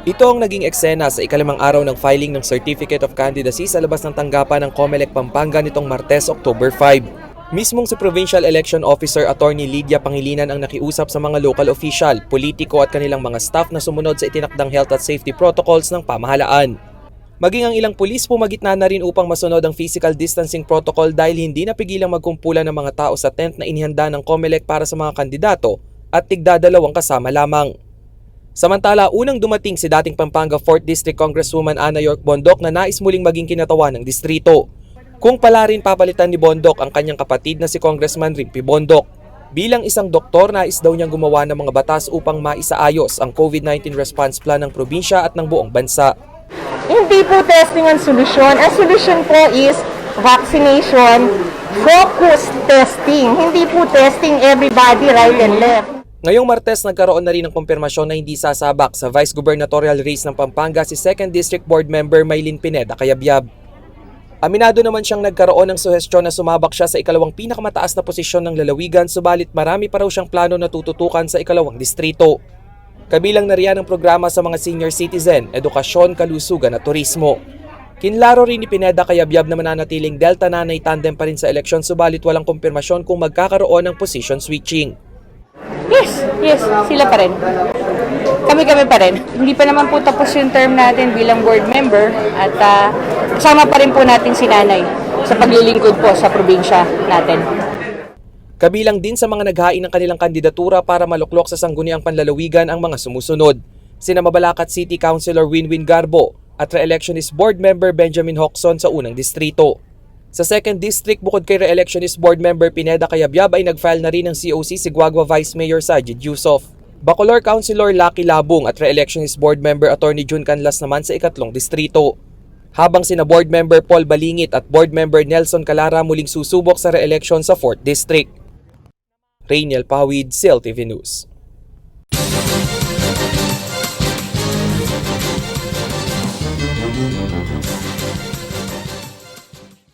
Ito ang naging eksena sa ikalimang araw ng filing ng Certificate of Candidacy sa labas ng tanggapan ng COMELEC Pampanga nitong Martes, October 5. Mismong si Provincial Election Officer Attorney Lydia Pangilinan ang nakiusap sa mga local official, politiko at kanilang mga staff na sumunod sa itinakdang health at safety protocols ng pamahalaan. Maging ang ilang pulis pumagitna na rin upang masunod ang physical distancing protocol dahil hindi napigilang magkumpulan ng mga tao sa tent na inihanda ng COMELEC para sa mga kandidato at tigdadalawang kasama lamang. Samantala, unang dumating si dating Pampanga 4th District Congresswoman Ana York Bondoc na nais muling maging kinatawan ng distrito. Kung pala rin papalitan ni Bondoc ang kanyang kapatid na si Congressman Rimpy Bondoc. Bilang isang doktor, nais daw niyang gumawa ng mga batas upang maisaayos ang COVID-19 response plan ng probinsya at ng buong bansa. Hindi po testing ang solusyon. Ang solusyon po is vaccination, focused testing. Hindi po testing everybody right and left. Ngayong Martes, nagkaroon na rin ng kumpirmasyon na hindi sasabak sa vice gubernatorial race ng Pampanga si 2nd District Board Member Maylin Pineda Cayabyab. Aminado naman siyang nagkaroon ng suhestyon na sumabak siya sa ikalawang pinakamataas na posisyon ng lalawigan, subalit marami pa raw siyang plano na tututukan sa ikalawang distrito. Kabilang na riyan ang programa sa mga senior citizen, edukasyon, kalusugan at turismo. Kinlaro rin ni Pineda Cayabyab na mananatiling Delta Nanay tandem pa rin sa eleksyon, subalit walang kumpirmasyon kung magkakaroon ng position switching. Yes, sila pa rin. Kami pa rin. Hindi pa naman po tapos yung term natin bilang board member at kasama pa rin po natin si Nanay sa paglilingkod po sa probinsya natin. Kabilang din sa mga naghain ng kanilang kandidatura para maluklok sa sangguniang panlalawigan ang mga sumusunod. Sina Mabalacat City Councilor Winwin Garbo at Re-electionist Board Member Benjamin Hocson sa unang distrito. Sa 2nd District, bukod kay Re-electionist Board Member Pineda Cayabyab ay nag-file na rin ng COC si Guagua Vice Mayor Sajid Yusof. Bacolor Councilor Lucky Labong at Re-electionist Board Member Attorney June Canlas naman sa ikatlong distrito. Habang sina Board Member Paul Balingit at Board Member Nelson Calara muling susubok sa re-election sa 4th District. Rainiel Pawid, CLTV News.